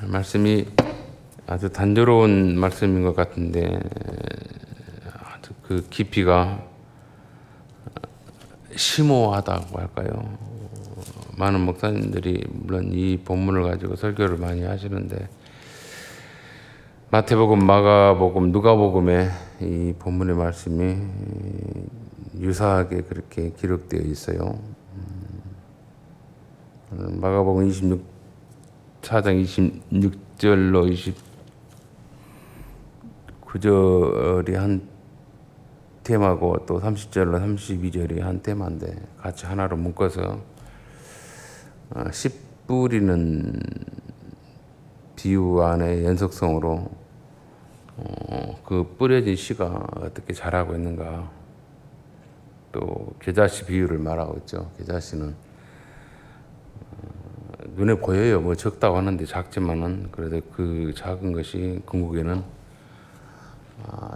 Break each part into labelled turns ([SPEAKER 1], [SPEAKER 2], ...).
[SPEAKER 1] 말씀이 아주 단조로운 말씀인 것 같은데 아주 그 깊이가 심오하다고 할까요? 많은 목사님들이 물론 이 본문을 가지고 설교를 많이 하시는데 마태복음, 마가복음, 누가복음에 이 본문의 말씀이 유사하게 그렇게 기록되어 있어요. 마가복음 4장 26절로 29절이 한 테마고 또 30절로 32절이 한 테마인데 같이 하나로 묶어서 씨 뿌리는 비유 안에 연속성으로 그 뿌려진 씨가 어떻게 자라고 있는가, 또 겨자씨 비유를 말하고 있죠. 겨자씨는 눈에 보여요. 뭐 적다고 하는데 작지만은 그래도 그 작은 것이 궁극에는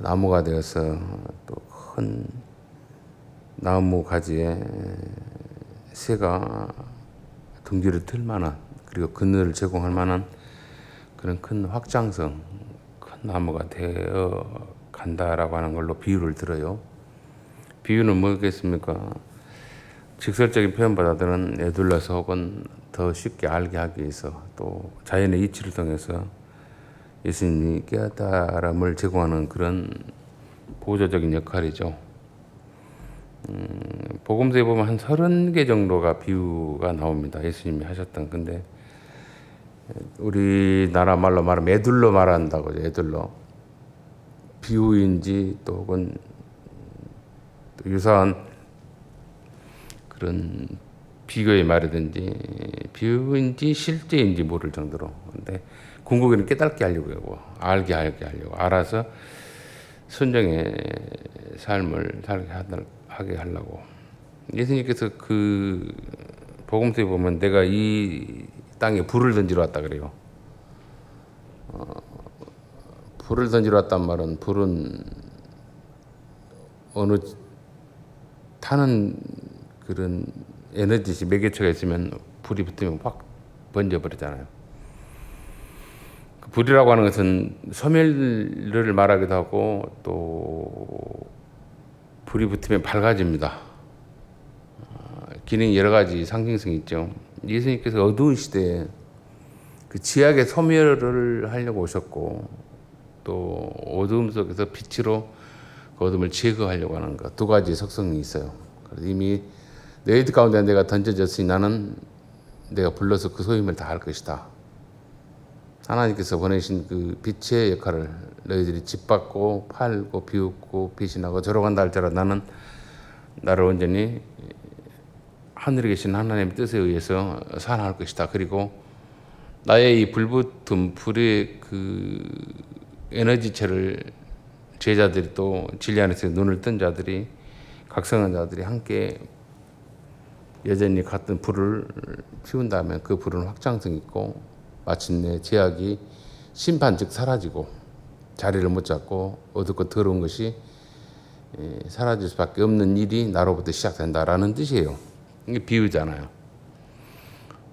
[SPEAKER 1] 나무가 되어서 또 큰 나무 가지에 새가 둥지를 틀 만한, 그리고 그늘을 제공할 만한 그런 큰 확장성, 큰 나무가 되어 간다라고 하는 걸로 비유를 들어요. 비유는 뭐겠습니까? 직설적인 표현보다는 애둘러서 혹은 더 쉽게 알게 하기 위해서, 또 자연의 이치를 통해서 예수님이 깨달음을 제공하는 그런 보조적인 역할이죠. 복음서에 보면 한 30개 정도가 비유가 나옵니다. 예수님이 하셨던. 근데 우리나라 말로 말하면 애둘러 말한다고 하죠. 애둘러. 비유인지 또 혹은 또 유사한 그런 비교의 말이든지 비유인지 실제인지 모를 정도로. 근데 궁극에는 깨닫게 하려고 하고 알게 하려고, 알아서 순종의 삶을 살게 하게 하려고. 예수님께서 그 복음서에 보면 내가 이 땅에 불을 던지러 왔다 그래요. 불을 던지러 왔단 말은, 불은 어느 타는 그런 에너지 매개체가 있으면 불이 붙으면 확 번져버리잖아요. 그 불이라고 하는 것은 소멸을 말하기도 하고, 또 불이 붙으면 밝아집니다. 기능이 여러 가지 상징성이 있죠. 예수님께서 어두운 시대에 그 지약의 소멸을 하려고 오셨고, 또 어두움 속에서 빛으로 그 어둠을 제거하려고 하는 것, 두 가지 속성이 있어요. 그래서 이미 너희들 가운데 내가 던져졌으니 나는 내가 불러서 그 소임을 다할 것이다. 하나님께서 보내신 그 빛의 역할을 너희들이 짓밟고 팔고 비웃고 배신하고 저러간다 할지라도 나는 나를 온전히 하늘에 계신 하나님의 뜻에 의해서 살아날 것이다. 그리고 나의 이 불붙은 불의 그 에너지체를 제자들이, 또 진리 안에서 눈을 뜬 자들이, 각성한 자들이 함께 여전히 같은 불을 피운다면 그 불은 확장성 있고 마침내 제약이 심판즉 사라지고 자리를 못 잡고 어둡고 더러운 것이 사라질 수밖에 없는 일이 나로부터 시작된다라는 뜻이에요. 이게 비유잖아요.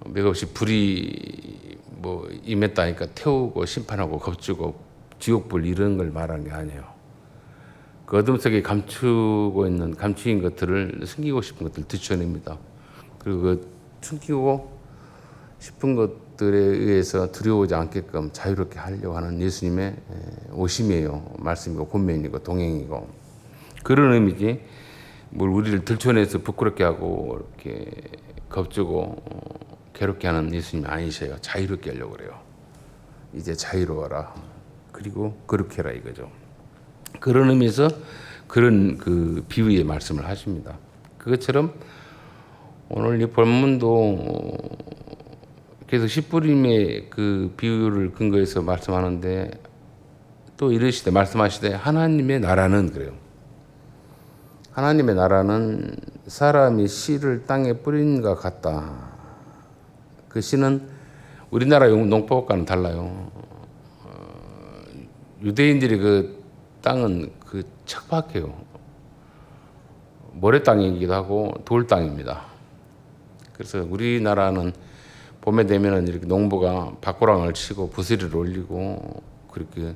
[SPEAKER 1] 맥없이 불이 뭐 임했다니까 태우고 심판하고 겁주고 지옥불 이런 걸 말하는 게 아니에요. 그 어둠 속에 감추인 것들을, 숨기고 싶은 것들을 드러냅니다. 그리고 그 숨기고 싶은 것들에 의해서 두려워하지 않게끔 자유롭게 하려고 하는 예수님의 오심이에요. 말씀이고 권면이고 동행이고. 그런 의미지, 뭘 우리를 들춰내서 부끄럽게 하고 이렇게 겁주고 괴롭게 하는 예수님이 아니셔요. 자유롭게 하려고 그래요. 이제 자유로워라. 그리고 그렇게 해라 이거죠. 그런 의미에서 그런 그 비유의 말씀을 하십니다. 그것처럼 오늘 이 본문도 계속 씨 뿌림의 그 비유를 근거해서 말씀하는데, 또 이르시되 말씀하시되 하나님의 나라는 그래요. 하나님의 나라는 사람이 씨를 땅에 뿌린 것 같다. 그 씨는 우리나라 농법과는 달라요. 유대인들이 그 땅은 그 척박해요. 모래 땅이기도 하고 돌 땅입니다. 그래서 우리나라는 봄에 되면은 이렇게 농부가 밭고랑을 치고 부스리를 올리고 그렇게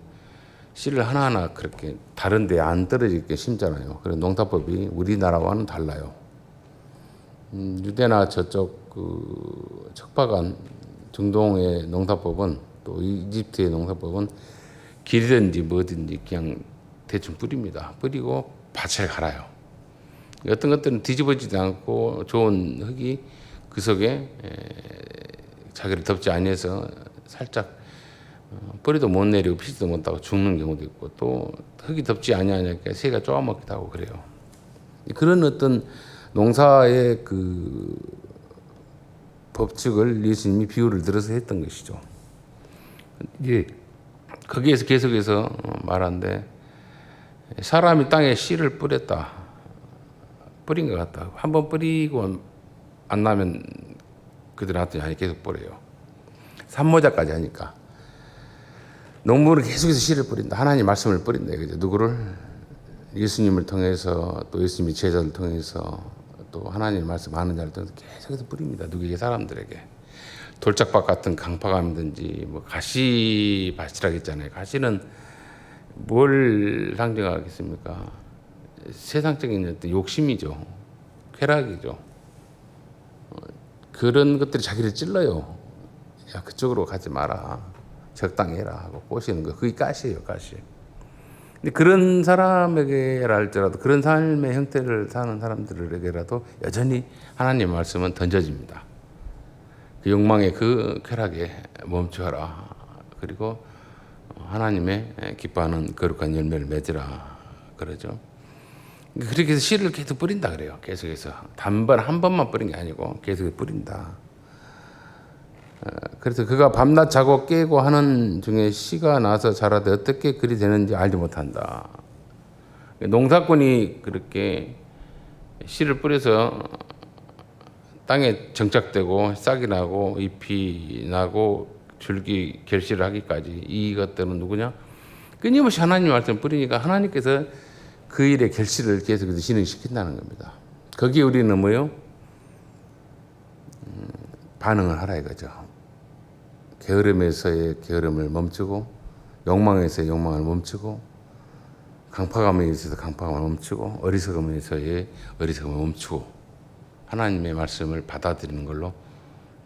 [SPEAKER 1] 씨를 하나하나 그렇게 다른데 안 떨어지게 심잖아요. 그래서 농사법이 우리나라와는 달라요. 유대나 저쪽 그 척박한 중동의 농사법은 또 이집트의 농사법은 길이든지 뭐든지 그냥 대충 뿌립니다. 뿌리고 밭을 갈아요. 어떤 것들은 뒤집어지지 않고 좋은 흙이 그 속에 자기를 덮지 아니해서 살짝 뿌리도 못 내리고 피지도 못하고 죽는 경우도 있고 또 흙이 덮지 아니하니까 새가 쪼아먹기도 하고 그래요. 그런 어떤 농사의 그 법칙을 예수님이 비유를 들어서 했던 것이죠. 이제 거기에서 계속해서 말하는데 사람이 땅에 씨를 뿌렸다. 뿌린 것 같다. 한번 뿌리고 안 나면 그대로 놨더니 아니 계속 뿌려요. 산모자까지 하니까. 농부는 계속해서 씨를 뿌린다. 하나님 말씀을 뿌린다. 이거죠. 누구를? 예수님을 통해서 또 예수님의 제자를 통해서 또 하나님의 말씀 아는 자를 통해서 계속해서 뿌립니다. 누구에게? 사람들에게. 돌짝밭 같은 강파감든지 뭐 가시밭이라고 했잖아요. 가시는 뭘 상징하겠습니까? 세상적인 어떤 욕심이죠. 쾌락이죠. 그런 것들이 자기를 찔러요. 야, 그쪽으로 가지 마라. 적당히 해라 하고 꼬시는 거. 그게 가시예요, 가시. 근데 그런 사람에게라 할지라도 그런 삶의 형태를 사는 사람들에게라도 여전히 하나님의 말씀은 던져집니다. 그 욕망의 그 쾌락에 멈추어라. 그리고 하나님의 기뻐하는 거룩한 열매를 맺으라. 그러죠. 그렇게 해서 씨를 계속 뿌린다 그래요. 계속해서. 단번 한 번만 뿌린 게 아니고 계속 뿌린다. 그래서 그가 밤낮 자고 깨고 하는 중에 씨가 나서 자라되 어떻게 그리 되는지 알지 못한다. 농사꾼이 그렇게 씨를 뿌려서 땅에 정착되고 싹이 나고 잎이 나고 줄기 결실을 하기까지 이것들은 누구냐? 끊임없이 하나님 말씀을 뿌리니까 하나님께서 그 일의 결실을 계속해서 진행시킨다는 겁니다. 거기에 우리는 뭐요? 반응을 하라 이거죠. 게으름에서의 게으름을 멈추고 욕망에서의 욕망을 멈추고 강팍함에 있어서 강팍함을 멈추고 어리석음에 있어서의 어리석음을 멈추고 하나님의 말씀을 받아들이는 걸로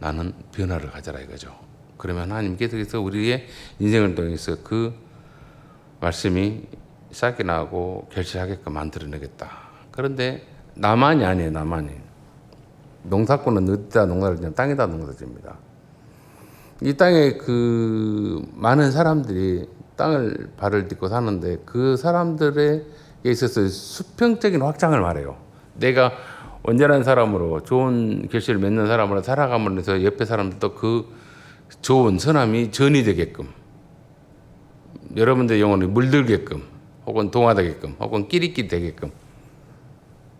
[SPEAKER 1] 나는 변화를 가져라 이거죠. 그러면 하나님 계속해서 우리의 인생을 통해서 그 말씀이 싹이 나고 결실하게끔 만들어내겠다. 그런데 나만이 아니에요. 나만이. 농사꾼은 어디다 농사를 지냐? 땅에다 농사를 집니다. 이 땅에 그 많은 사람들이 땅을 발을 딛고 사는데 그 사람들에 있어서 수평적인 확장을 말해요. 내가 온전한 사람으로 좋은 결실을 맺는 사람으로 살아감으로써 옆에 사람들도 그 좋은 선함이 전이 되게끔 여러분들의 영혼이 물들게끔 혹은 동화되게끔 혹은 끼리끼리 되게끔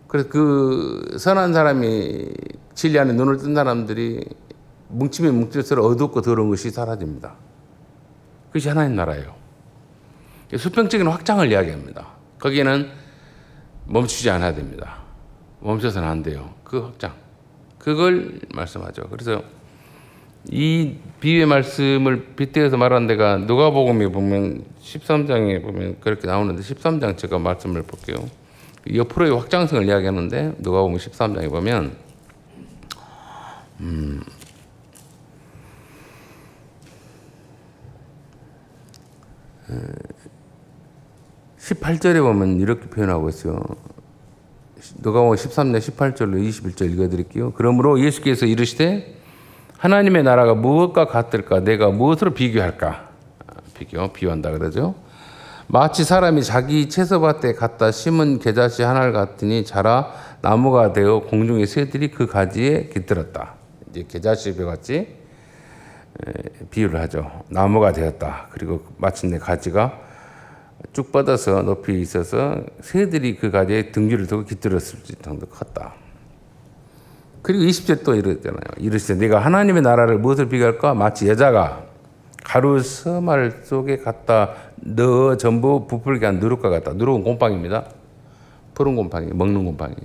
[SPEAKER 1] 그래서 그 선한 사람이 진리 안에 눈을 뜬 사람들이 뭉치면 뭉칠수록 어둡고 더러운 것이 사라집니다. 그것이 하나님 나라예요. 수평적인 확장을 이야기합니다. 거기에는 멈추지 않아야 됩니다. 멈춰서는 안 돼요. 그 확장. 그걸 말씀하죠. 그래서 이 비유의 말씀을 빗대어서 말하는 데가 누가복음에 보면 13장에 보면 그렇게 나오는데 13장 제가 말씀을 볼게요. 옆으로의 확장성을 이야기하는데 누가복음 13장에 보면 18절에 보면 이렇게 표현하고 있어요. 누가복음 13장 18절로 21절 읽어드릴게요. 그러므로 예수께서 이르시되 하나님의 나라가 무엇과 같을까? 내가 무엇으로 비교할까? 비유한다 그러죠. 마치 사람이 자기 채소밭에 갖다 심은 겨자씨 하나를 같으니 자라 나무가 되어 공중의 새들이 그 가지에 깃들었다. 이제 겨자씨 같이 비유를 하죠. 나무가 되었다. 그리고 마침내 가지가 쭉 뻗어서 높이 있어서 새들이 그 가지에 등줄을 두고 깃들었을 정도 컸다. 그리고 20절 또 이러잖아요. 이르시되 내가 하나님의 나라를 무엇을 비교할까? 마치 여자가 가루 서말 속에 갖다 넣어 전부 부풀게 한 누룩과 같다. 누룩은 곰팡입니다. 푸른 곰팡이, 먹는 곰팡이.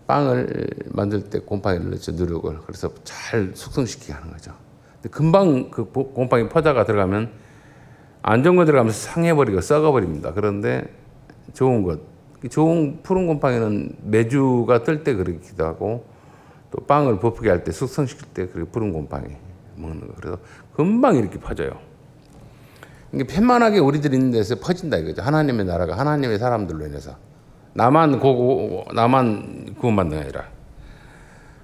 [SPEAKER 1] 빵을 만들 때 곰팡이를 넣죠, 누룩을. 그래서 잘 숙성시키게 하는 거죠. 근데 금방 그 곰팡이 퍼다가 들어가면 안 좋은 거 들어가면서 상해버리고 썩어버립니다. 그런데 좋은 것, 좋은 푸른 곰팡이는 메주가 뜰 때 그렇기도 하고 또 빵을 부풀게 할 때 숙성시킬 때 그렇게 푸른 곰팡이 먹는 거. 그래서 금방 이렇게 퍼져요. 이게 편만하게 우리들이 있는 데서 퍼진다 이거죠. 하나님의 나라가 하나님의 사람들로 인해서 나만 구원받는 게 아니라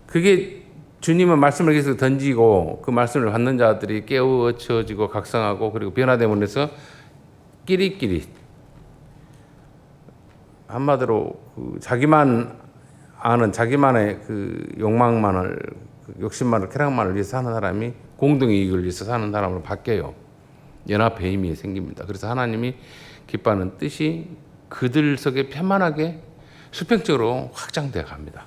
[SPEAKER 1] 그게 주님은 말씀을 계속 던지고 그 말씀을 받는 자들이 깨우쳐지고 각성하고 그리고 변화됨으로 해서 끼리끼리 한마디로 그 자기만 아는 자기만의 그 욕망만을 욕심만을 쾌락만을 위해서 사는 사람이 공동의 이익을 위해서 사는 사람으로 바뀌어요. 연합의 힘이 생깁니다. 그래서 하나님이 기뻐하는 뜻이 그들 속에 편만하게 수평적으로 확장되어 갑니다.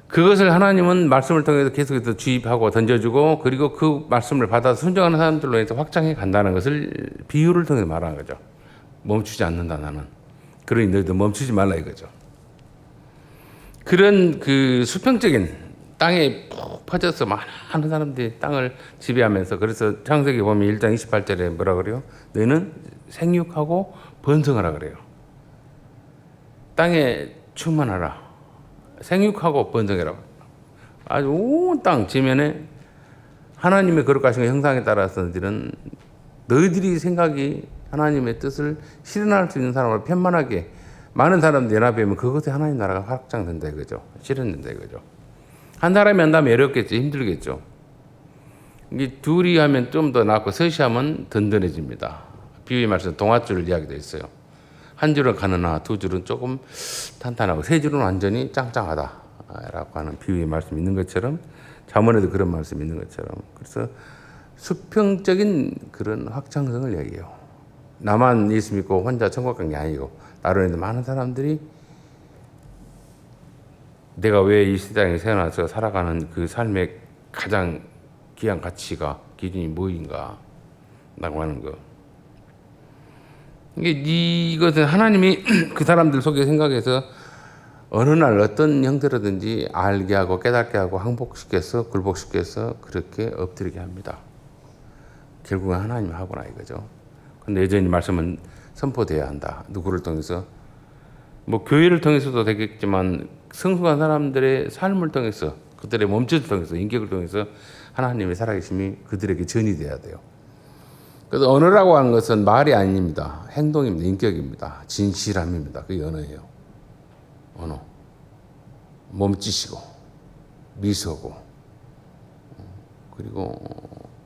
[SPEAKER 1] 그것을 하나님은 말씀을 통해서 계속해서 주입하고 던져주고 그리고 그 말씀을 받아서 순종하는 사람들로 해서 확장해 간다는 것을 비유를 통해서 말하는 거죠. 멈추지 않는다 나는. 그러니 너희도 멈추지 말라 이거죠. 그런 그 수평적인 땅에 푹 퍼져서 많은 사람들이 땅을 지배하면서 그래서 창세기 보면 1장 28절에 뭐라 그래요? 너희는 생육하고 번성하라 그래요. 땅에 충만하라. 생육하고 번성해라. 아주 온 땅 지면에 하나님의 거룩하신 형상에 따라서 너희들이 생각이 하나님의 뜻을 실현할 수 있는 사람을 편만하게 많은 사람들이 연합하면 그것에 하나님 나라가 확장된다 이거죠. 실현된다 이거죠. 한 사람이 한다면 어렵겠죠. 힘들겠죠. 이게 둘이 하면 좀 더 낫고 셋이 하면 든든해집니다. 비유의 말씀 동아줄을 이야기되어 있어요. 한 줄은 가느나 두 줄은 조금 탄탄하고 세 줄은 완전히 짱짱하다라고 하는 비유의 말씀이 있는 것처럼 잠언에도 그런 말씀이 있는 것처럼 그래서 수평적인 그런 확장성을 얘기해요. 나만 예수 믿고 혼자 천국 간 게 아니고 나로 인해 많은 사람들이 내가 왜 이 세상에 태어나서 살아가는 그 삶의 가장 귀한 가치가 기준이 뭐인가 라고 하는 거. 이것은 하나님이 그 사람들 속에 생각해서 어느 날 어떤 형태로든지 알게 하고 깨닫게 하고 항복시켜서 굴복시켜서 그렇게 엎드리게 합니다. 결국은 하나님이 하구나 이거죠. 근데 여전히 말씀은 선포돼야 한다. 누구를 통해서 뭐 교회를 통해서도 되겠지만 성숙한 사람들의 삶을 통해서 그들의 몸짓을 통해서 인격을 통해서 하나님의 살아계심이 그들에게 전이돼야 돼요. 그래서 언어라고 하는 것은 말이 아닙니다. 행동입니다. 인격입니다. 진실함입니다. 그게 언어예요. 언어. 몸짓이고 미소고 그리고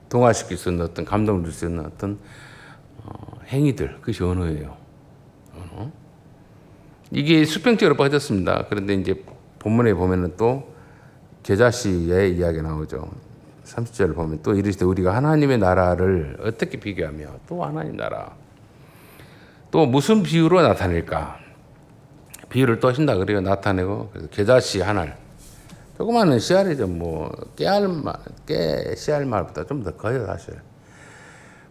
[SPEAKER 1] 동화시킬 수 있는 어떤 감동을 줄 수 있는 어떤 행위들 그것이 언어예요. 언어. 이게 수평적으로 빠졌습니다. 그런데 이제 본문에 보면은 또 겨자씨의 이야기가 나오죠. 30절을 보면 또 이르시되 우리가 하나님의 나라를 어떻게 비교하며 또 하나님 나라 또 무슨 비유로 나타낼까? 비유를 또 하신다 그래요. 나타내고 그래서 겨자씨 한 알 조그마한 씨알이죠. 뭐 깨 씨알말보다 좀 더 커요 사실.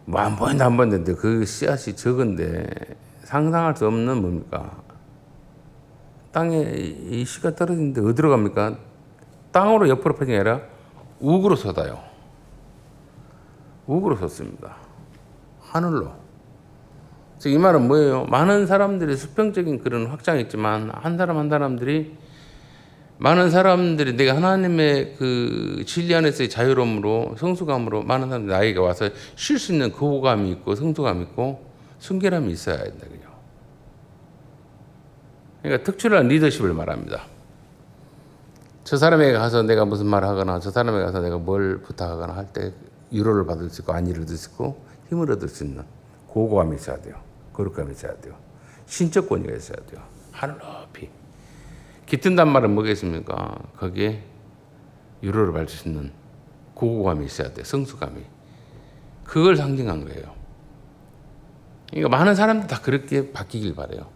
[SPEAKER 1] 뭐 한 번인데 그 씨앗이 적은데 상상할 수 없는 뭡니까? 땅에 이 씨가 떨어지는데 어디로 갑니까? 땅으로 옆으로 퍼진 게 아니라 우으로 솟아요. 우으로 솟습니다. 하늘로. 즉 이 말은 뭐예요? 많은 사람들이 수평적인 그런 확장이 있지만 한 사람들이 많은 사람들이 내가 하나님의 그 진리 안에서의 자유로움으로 성숙함으로 많은 사람들이 나에게 와서 쉴 수 있는 거부감이 있고 성숙감이 있고 순결함이 있어야 된다. 그러니까 특출난 리더십을 말합니다. 저 사람에게 가서 내가 무슨 말을 하거나 저 사람에게 가서 내가 뭘 부탁하거나 할 때 위로를 받을 수 있고 안위를 얻을 수 있고 힘을 얻을 수 있는 고고함이 있어야 돼요. 거룩감이 있어야 돼요. 신적 권위가 있어야 돼요. 하늘 높이. 깃든단 말은 뭐겠습니까? 거기에 위로를 받을 수 있는 고고감이 있어야 돼요. 성숙감이. 그걸 상징한 거예요. 그러니까 많은 사람들 다 그렇게 바뀌길 바라요.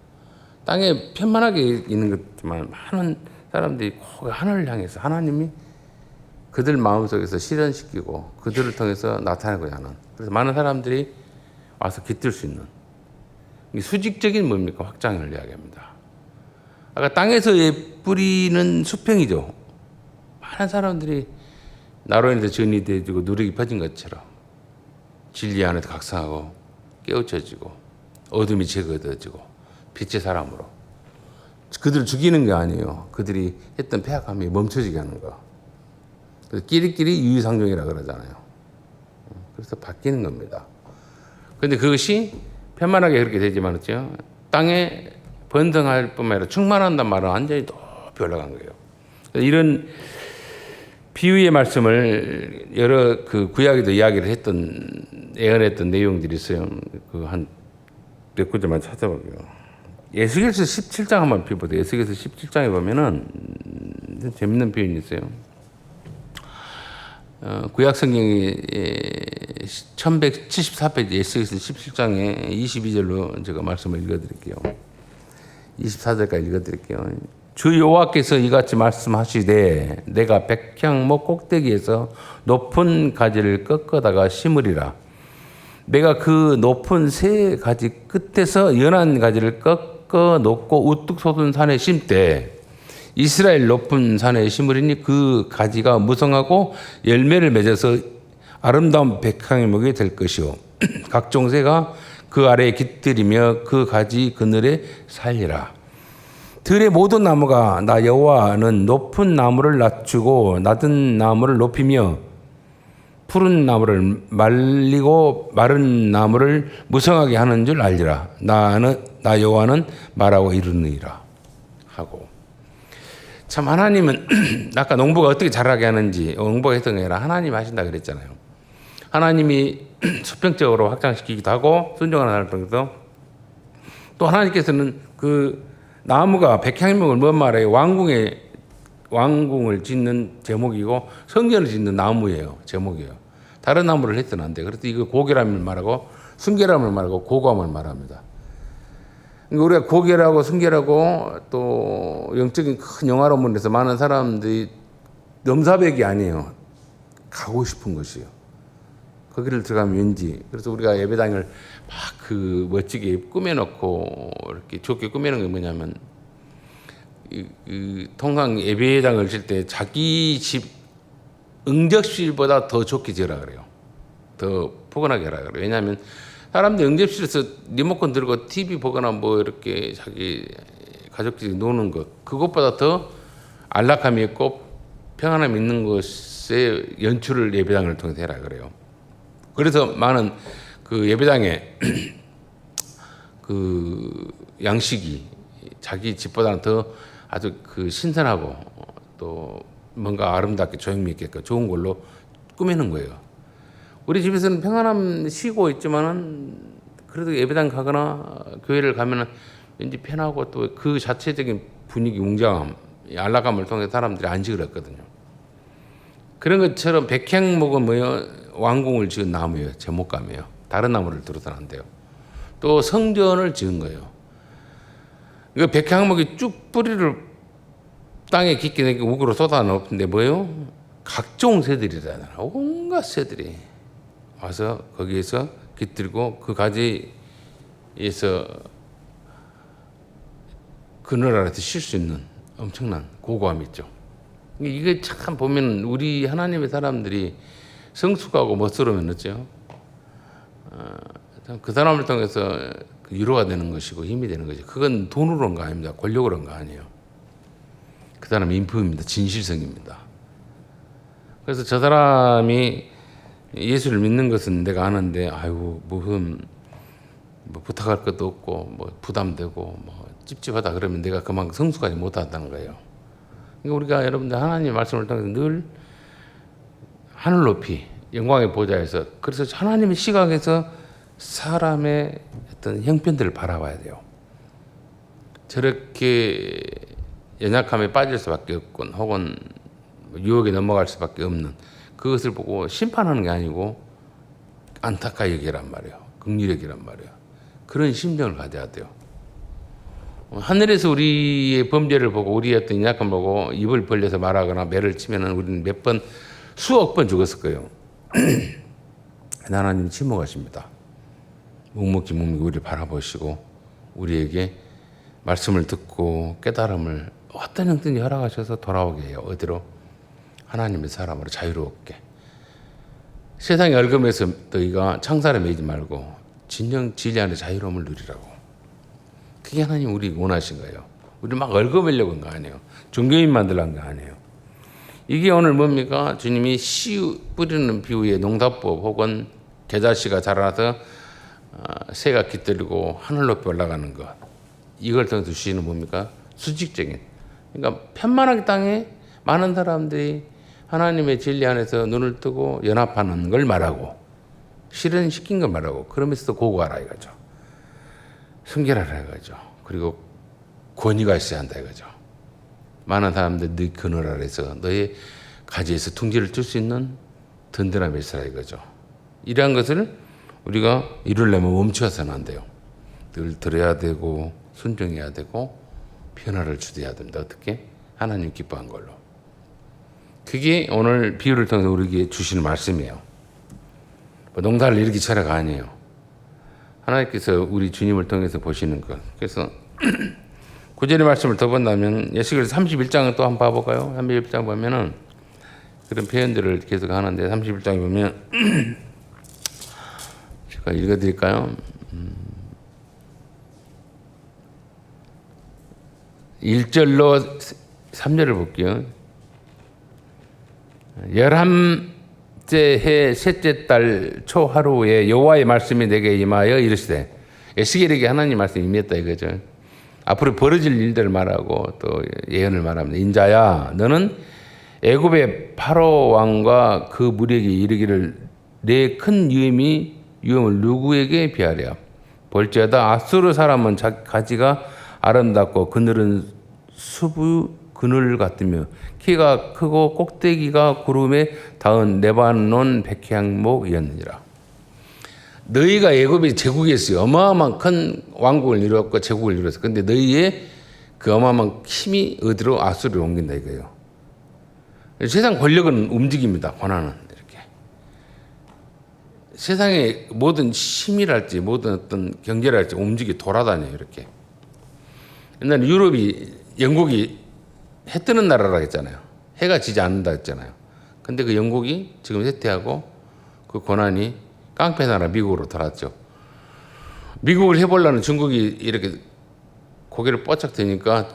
[SPEAKER 1] 땅에 편만하게 있는 것지만 많은 사람들이 꼭 하늘을 향해서 하나님이 그들 마음속에서 실현시키고 그들을 통해서 나타내고자 하는 그래서 많은 사람들이 와서 깃들 수 있는 수직적인 뭡니까? 확장을 이야기합니다. 아까 땅에서의 뿌리는 수평이죠. 많은 사람들이 나로 인해서 전이 되어지고 누룩이 퍼진 것처럼 진리 안에서 각성하고 깨우쳐지고 어둠이 제거되어지고 빛의 사람으로 그들을 죽이는 게 아니에요. 그들이 했던 폐악함이 멈춰지게 하는 거. 그래서 끼리끼리 유유상종이라 그러잖아요. 그래서 바뀌는 겁니다. 그런데 그것이 편만하게 그렇게 되지만 있죠. 땅에 번성할 뿐만 아니라 충만한단 말은 완전히 높이 올라간 거예요. 이런 비유의 말씀을 여러 그 구약에도 이야기를 예언했던 내용들이 있어요. 그 한 몇 구절만 찾아볼게요. 에스겔서 17장 한번 펴보세요. 에스겔서 17장에 보면은 재밌는 표현이 있어요. 구약 성경이 1174페이지 에스겔서 17장에 22절로 제가 말씀을 읽어드릴게요. 24절까지 읽어드릴게요. 주 여호와께서 이같이 말씀하시되 내가 백향목 꼭대기에서 높은 가지를 꺾어다가 심으리라. 내가 그 높은 세 가지 끝에서 연한 가지를 꺾어 놓고 우뚝 솟은 산에 심되 이스라엘 높은 산에 심으리니 그 가지가 무성하고 열매를 맺어서 아름다운 백향목이 될 것이요 각종 새가 그 아래에 깃들이며 그 가지 그늘에 살리라. 들의 모든 나무가 나 여호와는 높은 나무를 낮추고 낮은 나무를 높이며 푸른 나무를 말리고 마른 나무를 무성하게 하는 줄 알리라. 나 여호와는 말하고 이르느니라 하고. 참 하나님은 아까 농부가 어떻게 자라게 하는지 농부가 했던 게 아니라 하나님이 하신다 그랬잖아요. 하나님이 수평적으로 확장시키기도 하고 순종하는 하나님 통해서 또 하나님께서는 그 나무가 백향목을 뭔 말이에요? 왕궁을 짓는 제목이고 성전을 짓는 나무예요. 제목이에요. 다른 나무를 했더는 안 돼. 그래서 이거 고결함을 말하고 순결함을 말하고 고고함을 말합니다. 그러니까 우리가 고결하고 순결하고 또 영적인 큰 영화로운 면에서 많은 사람들이 넘사벽이 아니에요. 가고 싶은 것이에요. 거기를 들어가면 왠지. 그래서 우리가 예배당을 막 그 멋지게 꾸며놓고 이렇게 좋게 꾸며놓은 게 뭐냐면 통상 예배당을 질 때 자기 집 응접실보다 더 좋게 지으라 그래요. 더 포근하게 하라 그래요. 왜냐하면 사람들 응접실에서 리모컨 들고 TV 보거나 뭐 이렇게 자기 가족끼리 노는 것 그것보다 더 안락함이 있고 평안함이 있는 것의 연출을 예배당을 통해서 해라 그래요. 그래서 많은 그 예배당에 그 양식이 자기 집보다는 더 아주 그 신선하고 또 뭔가 아름답게 조형미 있게 좋은 걸로 꾸미는 거예요. 우리 집에서는 평안함 쉬고 있지만은 그래도 예배당 가거나 교회를 가면은 왠지 편하고 또 그 자체적인 분위기 웅장함, 안락함을 통해 사람들이 안식을 했거든요. 그런 것처럼 백향목은 뭐예요? 왕궁을 지은 나무예요. 제목감이에요. 다른 나무를 들어서는 안 돼요. 또 성전을 지은 거예요. 그 백향목이 쭉 뿌리를 땅에 깊게 내게 우그로 쏟아놓는데 뭐예요? 각종 새들이잖아요. 온갖 새들이 와서 거기에서 깃들고 그 가지에서 그늘 아래서 쉴 수 있는 엄청난 고고함이 있죠. 이게 참 보면 우리 하나님의 사람들이 성숙하고 멋스러우면 어쩌요? 그 사람을 통해서 위로가 되는 것이고 힘이 되는 것이 그건 돈으로 온 거 아닙니다. 권력으로 온 거 아니에요. 그 사람의 인품입니다. 진실성입니다. 그래서 저 사람이 예수를 믿는 것은 내가 아는데 아이고 무슨 뭐 부탁할 것도 없고 뭐 부담되고 뭐 찝찝하다 그러면 내가 그만큼 성숙하지 못한다는 거예요. 그러니까 우리가 여러분들 하나님의 말씀을 통해서 늘 하늘 높이 영광의 보좌에서 그래서 하나님의 시각에서 사람의 어떤 형편들을 바라봐야 돼요. 저렇게 연약함에 빠질 수밖에 없건 혹은 유혹에 넘어갈 수밖에 없는 그것을 보고 심판하는 게 아니고 안타까이 여기란 말이에요. 긍휼히 여기란 말이에요. 그런 심정을 가져야 돼요. 하늘에서 우리의 범죄를 보고 우리의 어떤 연약함을 보고 입을 벌려서 말하거나 매를 치면은 우리는 몇 번 수억 번 죽었을 거예요. 하나님 침묵하십니다. 묵묵히 우리를 바라보시고 우리에게 말씀을 듣고 깨달음을 어떤 형든지 허락하셔서 돌아오게 해요. 어디로? 하나님의 사람으로 자유롭게. 세상의 얼금에서 너희가 창살에 매이지 말고 진정 진리 안에 자유로움을 누리라고. 그게 하나님 우리 원하신 거예요. 우리 막 얼금하려고 한 거 아니에요. 종교인 만들려고 한 거 아니에요. 이게 오늘 뭡니까? 주님이 씨 뿌리는 비유의 농사법 혹은 겨자씨가 자라나서 새가 깃들고 하늘 높이 올라가는 것. 이걸 통해서 주시는 뭡니까? 수직적인. 그러니까 편만하게 땅에 많은 사람들이 하나님의 진리 안에서 눈을 뜨고 연합하는 걸 말하고 실현시킨 걸 말하고 그러면서도 고고하라 이거죠. 순결하라 이거죠. 그리고 권위가 있어야 한다 이거죠. 많은 사람들 네 그늘 아래서 너의 가지에서 둥지를 뜰 수 있는 든든함이 있어라 이거죠. 이러한 것을 우리가 이루려면 멈춰서는 안 돼요. 늘 들어야 되고 순종해야 되고 변화를 주도해야 됩니다. 어떻게? 하나님 기뻐한 걸로. 그게 오늘 비유를 통해서 우리에게 주시는 말씀이에요. 뭐 농사를 일으키 차례가 아니에요. 하나님께서 우리 주님을 통해서 보시는 것. 그래서 구절의 말씀을 더 본다면 예수께서 31장을 또 한번 봐볼까요? 31장 보면은 그런 표현들을 계속 하는데 31장에 보면 제가 읽어드릴까요? 1절로 3절을 볼게요. 11째 해 셋째 달 초하루에 여호와의 말씀이 내게 임하여 이르시되 에스겔에게 하나님 말씀이 임했다 이거죠. 앞으로 벌어질 일들을 말하고 또 예언을 말합니다. 인자야 너는 애굽의 파로 왕과 그 무리에게 이르기를 내 큰 유험을 누구에게 비하랴. 볼지어다 아수르 사람은 가지가 아름답고 그늘은 수부 그늘 같으며 키가 크고 꼭대기가 구름에 닿은 레바논 백향목이었느니라. 너희가 애굽의 제국이었어요. 어마어마한 큰 왕국을 이루었고 제국을 이루었어요. 그런데 너희의 그 어마어마한 힘이 어디로? 아수르로 옮긴다 이거예요. 세상 권력은 움직입니다. 권한은 이렇게. 세상의 모든 힘이랄지 모든 어떤 경제랄지 움직이 돌아다녀요. 이렇게. 옛날에 유럽이 영국이 해 뜨는 나라라 했잖아요. 해가 지지 않는다 했잖아요. 근데 그 영국이 지금 쇠퇴하고 그 권한이 깡패 나라 미국으로 돌아왔죠. 미국을 해보려는 중국이 이렇게 고개를 뻗쩍 드니까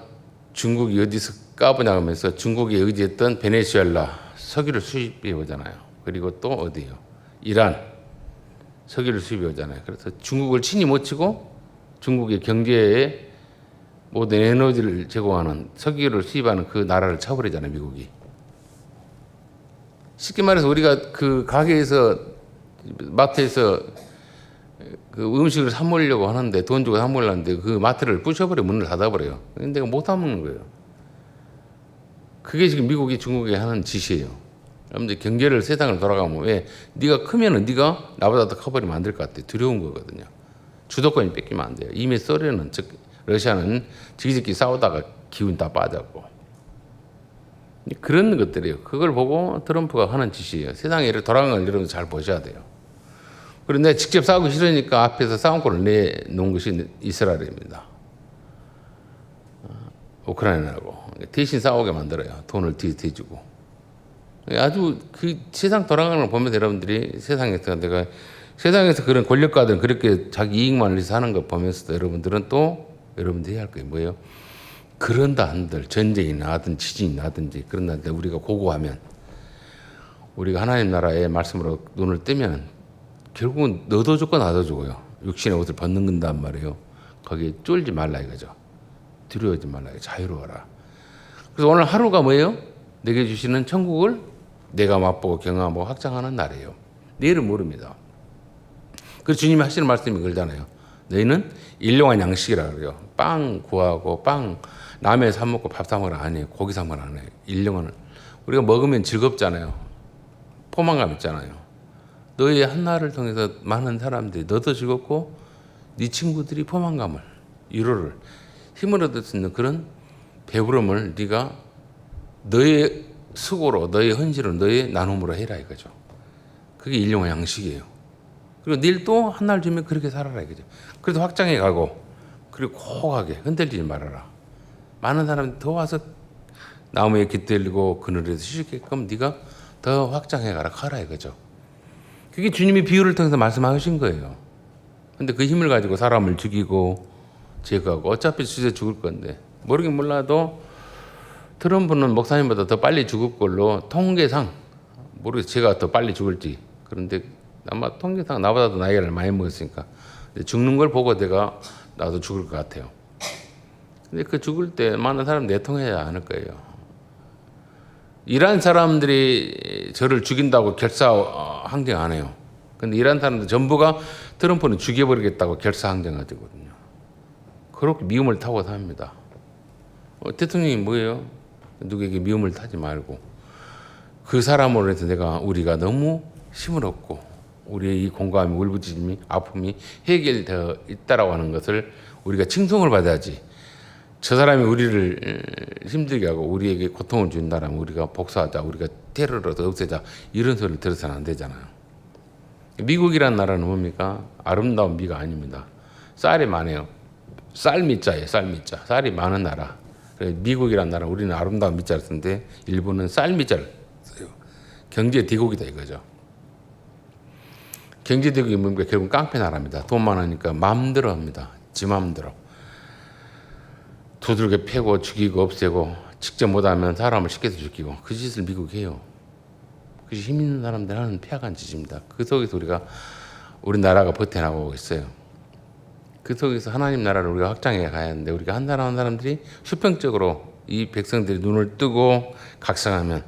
[SPEAKER 1] 중국이 어디서 까보냐 하면서 중국이 의지했던 베네수엘라 석유를 수입해 오잖아요. 그리고 또 어디요? 이란 석유를 수입해 오잖아요. 그래서 중국을 친히 못 치고 중국의 경제에 모든 에너지를 제공하는 석유를 수입하는 그 나라를 쳐버리잖아요, 미국이. 쉽게 말해서 우리가 그 가게에서 마트에서 그 음식을 사 먹으려고 하는데 돈 주고 사 먹으려는데 그 마트를 부셔버려 문을 닫아버려요. 근데 내가 못 사 먹는 거예요. 그게 지금 미국이 중국에 하는 짓이에요. 여러분들 경제를 세상을 돌아가면 왜 네가 크면은 네가 나보다 더 커버리면 안 될 것 같아. 두려운 거거든요. 주도권이 뺏기면 안 돼요. 이미 소련은 즉 러시아는 지기들끼리 싸우다가 기운 다 빠졌고 그런 것들이에요. 그걸 보고 트럼프가 하는 짓이에요. 세상에 이렇게 돌아가는 걸 여러분 잘 보셔야 돼요. 그런데 직접 싸우기 싫으니까 앞에서 싸움골을 내놓은 것이 이스라엘입니다. 우크라이나라고 대신 싸우게 만들어요. 돈을 대주고 아주 그 세상 돌아가는 걸 보면서 여러분들이 세상에서 그런 권력가들은 그렇게 자기 이익만 위해서 하는 걸 보면서도 여러분들은 또 여러분들이 할 거예요. 뭐예요? 그런다 한들 전쟁이 나든지 지진이 나든지 그런다는데 우리가 고고하면 우리가 하나님 나라의 말씀으로 눈을 뜨면 결국은 너도 죽고 나도 죽어요. 육신의 옷을 벗는단 말이에요. 거기에 쫄지 말라 이거죠. 두려워하지 말라. 자유로워라. 그래서 오늘 하루가 뭐예요? 내게 주시는 천국을 내가 맛보고 경험하고 확장하는 날이에요. 내일은 모릅니다. 그래서 주님이 하시는 말씀이 그러잖아요. 너희는 일용할 양식이라 그래요. 빵 구하고 빵 남의 사 먹고 밥 사 먹으라 안 해요. 고기 사 먹으라 안 해요. 일용을 우리가 먹으면 즐겁잖아요. 포만감 있잖아요. 너의 한 날을 통해서 많은 사람들이 너도 즐겁고 네 친구들이 포만감을 위로를 힘을 얻을 수 있는 그런 배부름을 네가 너의 수고로 너의 헌신으로 너의 나눔으로 해라 이거죠. 그게 일용할 양식이에요. 그리고 내일 또 한 날 주면 그렇게 살아라 이거죠. 그래도 확장해 가고 그리고 고하게 흔들리지 말아라. 많은 사람들이 더 와서 나무에 깃들리고 그늘에서 쉬게끔 네가 더 확장해 가라 가라 이거죠. 그게 주님이 비유를 통해서 말씀하신 거예요. 근데 그 힘을 가지고 사람을 죽이고 제거하고 어차피 수제 죽을 건데 모르긴 몰라도 트럼프는 목사님보다 더 빨리 죽을 걸로 통계상 모르겠어요. 제가 더 빨리 죽을지. 그런데 아마 통계상 나보다도 나이를 많이 먹었으니까 죽는 걸 보고 내가 나도 죽을 것 같아요. 근데 그 죽을 때 많은 사람 내통해야 않을 거예요. 이란 사람들이 저를 죽인다고 결사항쟁 안 해요. 근데 이란 사람들 전부가 트럼프는 죽여버리겠다고 결사항쟁하거든요. 그렇게 미움을 타고 삽니다. 대통령이 뭐예요? 누구에게 미움을 타지 말고 그 사람으로 해서 우리가 너무 힘을 얻고 우리의 이 공감이 울부짖음이 아픔이 해결되어 있다라고 하는 것을 우리가 칭송을 받아야지. 저 사람이 우리를 힘들게 하고 우리에게 고통을 준다라면 우리가 복수하자, 우리가 테러를 없애자 이런 소리를 들어서는 안 되잖아요. 미국이란 나라는 뭡니까? 아름다운 미가 아닙니다. 쌀이 많아요. 쌀미자예요. 쌀미자. 쌀이 많은 나라. 미국이란 나라 우리는 아름다운 미자를 쓰는데 일본은 쌀미자를 써요. 경제 대국이다 이거죠. 경제 대국이 뭡니까? 결국은 깡패 나라입니다. 돈 많으니까 마음대로 합니다. 지 마음대로. 두들겨 패고 죽이고 없애고 직접 못하면 사람을 시켜서 죽이고 그 짓을 미국이 해요. 그것이 힘 있는 사람들 하는 폐악한 짓입니다. 그 속에서 우리나라가 버텨나가고 있어요. 그 속에서 하나님 나라를 우리가 확장해 가야 하는데 우리가 한 사람 한 사람들이 수평적으로 이 백성들이 눈을 뜨고 각성하면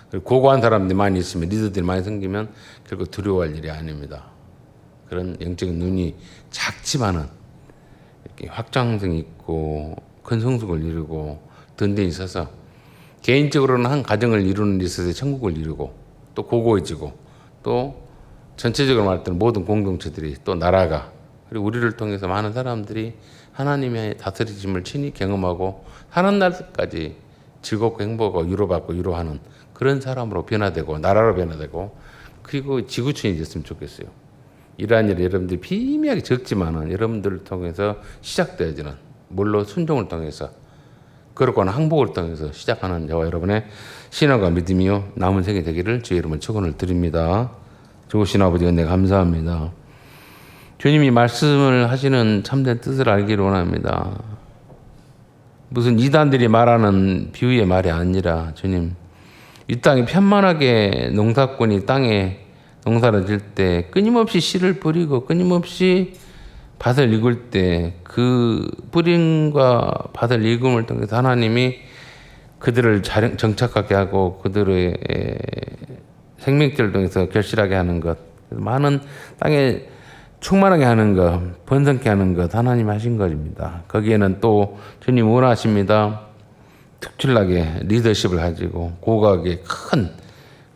[SPEAKER 1] 그리고 고고한 사람들이 많이 있으면 리더들이 많이 생기면 결국 두려워할 일이 아닙니다. 그런 영적인 눈이 작지만은 이렇게 확장성이 있고 큰 성숙을 이루고 든든히 있어서 개인적으로는 한 가정을 이루는 데 있어서 천국을 이루고 또 고고해지고 또 전체적으로 말할 때는 모든 공동체들이 또 나라가 그리고 우리를 통해서 많은 사람들이 하나님의 다스리심을 친히 경험하고 하는 날까지 즐겁고 행복하고 위로받고 위로하는 그런 사람으로 변화되고 나라로 변화되고 그리고 지구촌이 됐으면 좋겠어요. 이러한 일이 여러분들이 비미하게 적지만은 여러분들을 통해서 시작되어지는 물론 순종을 통해서 그렇거나 항복을 통해서 시작하는 저와 여러분의 신앙과 믿음이요 남은 생이 되기를 주의 이름으로 축원을 드립니다. 좋으신 아버지 은혜 감사합니다. 주님이 말씀을 하시는 참된 뜻을 알기를 원합니다. 무슨 이단들이 말하는 비유의 말이 아니라 주님 이 땅이 편만하게 농사꾼이 땅에 농사를 질 때 끊임없이 씨를 뿌리고 끊임없이 밭을 익을 때 그 뿌림과 밭을 익음을 통해서 하나님이 그들을 정착하게 하고 그들의 생명줄을 통해서 결실하게 하는 것 많은 땅에 충만하게 하는 것 번성케 하는 것 하나님 하신 것입니다. 거기에는 또 주님 원하십니다. 특출나게 리더십을 가지고 고고하게 큰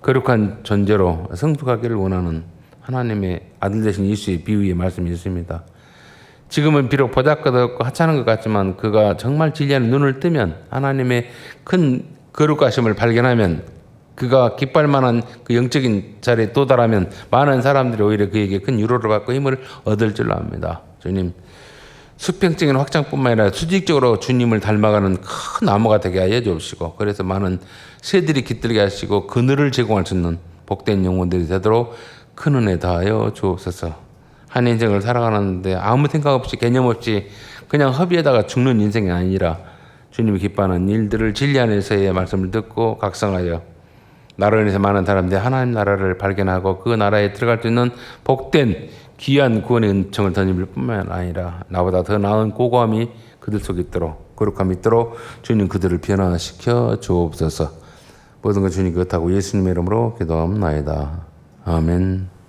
[SPEAKER 1] 거룩한 존재로 성숙하기를 원하는 하나님의 아들 되신 예수의 비유의 말씀이 있습니다. 지금은 비록 보잘것없고 하찮은 것 같지만 그가 정말 진리하는 눈을 뜨면 하나님의 큰 거룩하심을 발견하면 그가 기뻐할 만한 그 영적인 자리에 도달하면 많은 사람들이 오히려 그에게 큰 위로를 받고 힘을 얻을 줄로 압니다. 주님 수평적인 확장뿐만 아니라 수직적으로 주님을 닮아가는 큰 나무가 되게 하여 주옵시고 그래서 많은 새들이 깃들게 하시고 그늘을 제공할 수 있는 복된 영혼들이 되도록 큰 은혜 다하여 주옵소서. 한 인생을 살아가는데 아무 생각 없이 개념 없이 그냥 허비에다가 죽는 인생이 아니라 주님이 기뻐하는 일들을 진리 안에서의 말씀을 듣고 각성하여 나로 인해서 많은 사람들이 하나님 나라를 발견하고 그 나라에 들어갈 수 있는 복된 귀한 구원의 은총을 던질 뿐만 아니라 나보다 더 나은 고고함이 그들 속에 있도록 거룩함이 있도록 주님 그들을 변화시켜 주옵소서. 모든 것 주님 그렇다고 예수님의 이름으로 기도합나이다. 아멘.